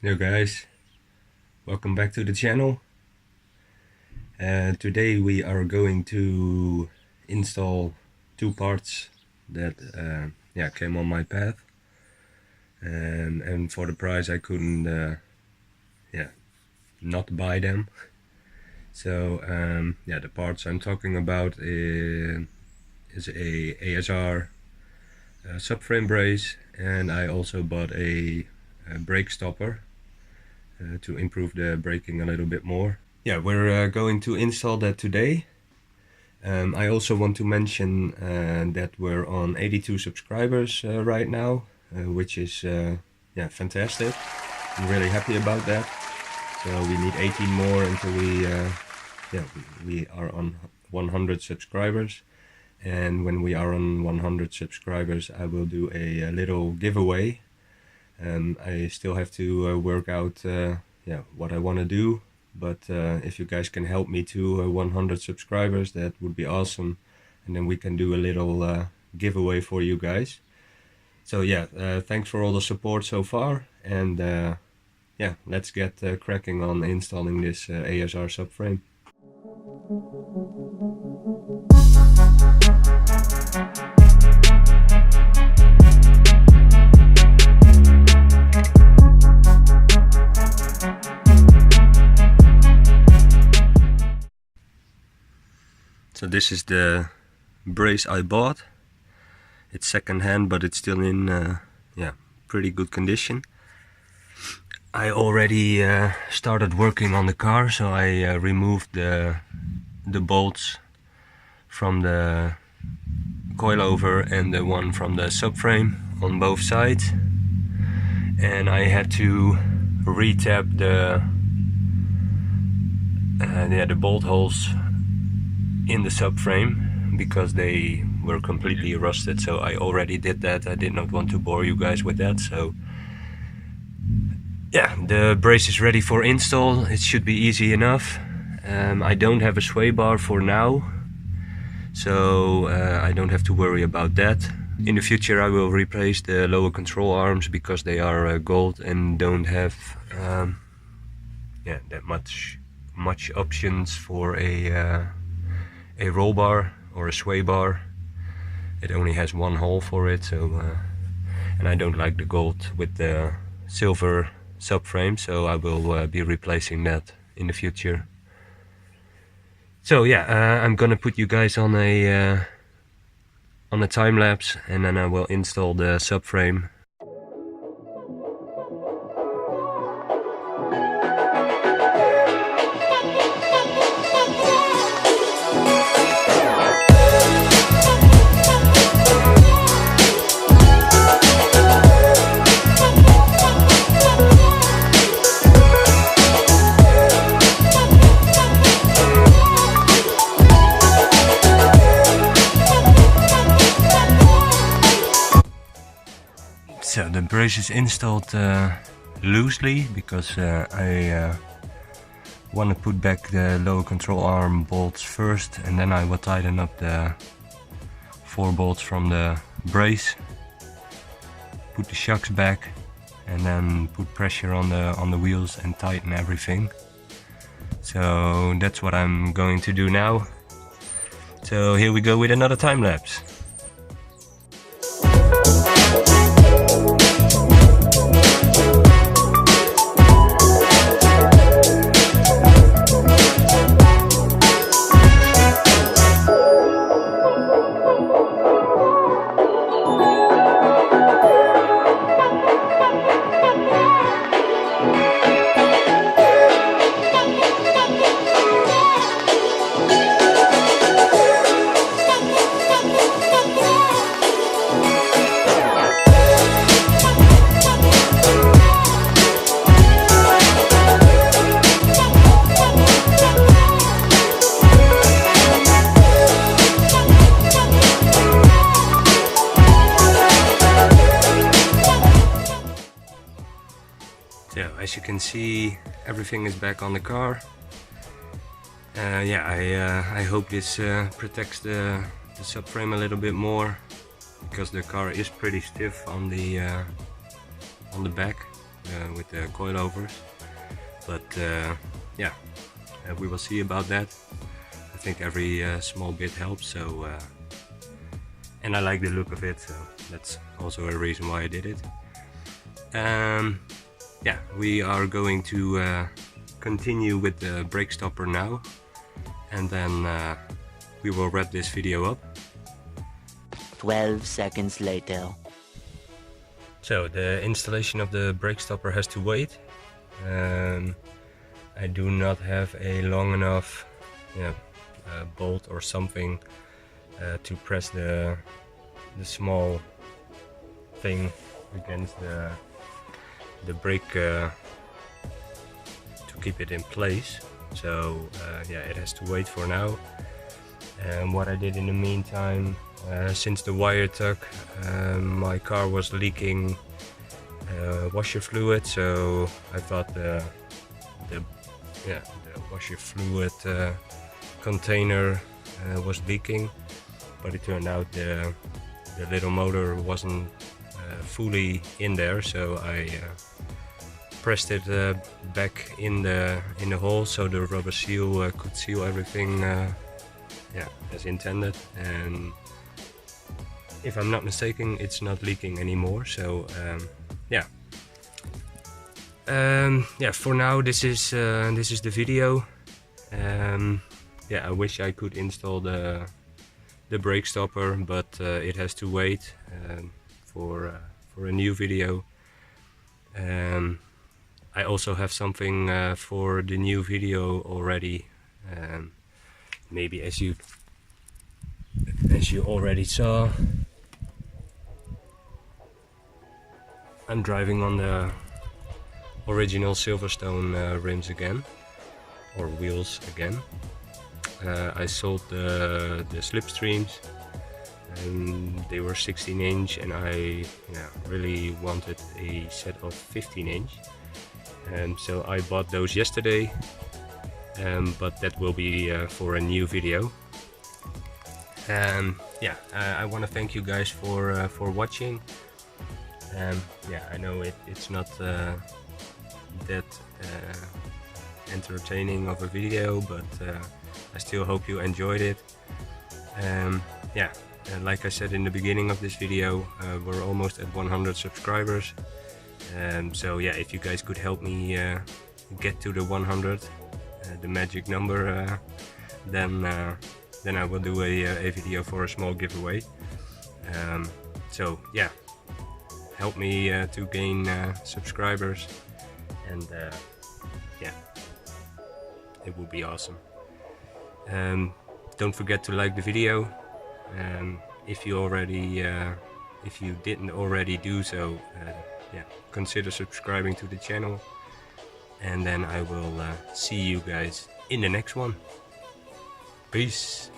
Hello guys, welcome back to the channel. Today we are going to install two parts that came on my path, and for the price I couldn't not buy them. So the parts I'm talking about is a ASR subframe brace, and I also bought a brake stopper to improve the braking a little bit more. Yeah, we're going to install that today. I also want to mention that we're on 82 subscribers right now, which is fantastic. I'm really happy about that. So we need 18 more until we are on 100 subscribers. And when we are on 100 subscribers, I will do a little giveaway. I still have to work out what I want to do, but if you guys can help me to 100 subscribers, that would be awesome, and then we can do a little giveaway for you guys. So thanks for all the support so far, and let's get cracking on installing this ASR subframe. So this is the brace I bought. It's second hand, but it's still in pretty good condition. I already started working on the car, so I removed the bolts from the coilover and the one from the subframe on both sides, and I had to re-tap the bolt holes in the subframe because they were completely rusted. So I already did that. I did not want to bore you guys with that. So yeah, the brace is ready for install. It should be easy enough. I don't have a sway bar for now, so I don't have to worry about that. In the future I will replace the lower control arms because they are gold and don't have that much options for a roll bar or a sway bar. It only has one hole for it, so and I don't like the gold with the silver subframe, so I will be replacing that in the future. So I'm gonna put you guys on a time lapse, and then I will install the subframe. So the brace is installed loosely because I want to put back the lower control arm bolts first, and then I will tighten up the 4 bolts from the brace, put the shocks back, and then put pressure on the wheels and tighten everything. So that's what I'm going to do now. So here we go with another time lapse. So as you can see, everything is back on the car. I hope this protects the subframe a little bit more, because the car is pretty stiff on the back. with the coilovers, but yeah, we will see about that. I think every small bit helps, so and I like the look of it, so that's also a reason why I did it. Yeah, we are going to continue with the brake stopper now, and then we will wrap this video up. 12 seconds later. So the installation of the brake stopper has to wait. I do not have a long enough bolt or something to press the small thing against the brake to keep it in place. So yeah, it has to wait for now. And what I did in the meantime, since the wire tuck, my car was leaking washer fluid, so I thought the washer fluid container was leaking, but it turned out the little motor wasn't fully in there, so I pressed it back in the hole so the rubber seal could seal everything as intended, and if I'm not mistaken, it's not leaking anymore. So yeah, for now this is the video. Yeah, I wish I could install the brake stopper, but it has to wait for a new video. I also have something for the new video already. Maybe as you already saw, I'm driving on the original Silverstone rims again, or wheels again. I sold the Slipstreams, and they were 16-inch, and I really wanted a set of 15-inch, so I bought those yesterday, but that will be for a new video. Yeah, I want to thank you guys for watching. Yeah, I know it's not that entertaining of a video, but I still hope you enjoyed it. Yeah, and like I said in the beginning of this video, we're almost at 100 subscribers. So yeah, if you guys could help me get to the 100, the magic number, then I will do a video for a small giveaway. So yeah, help me to gain subscribers, and yeah, it would be awesome. Don't forget to like the video. If you didn't already do so, yeah, consider subscribing to the channel, and then I will see you guys in the next one. Peace.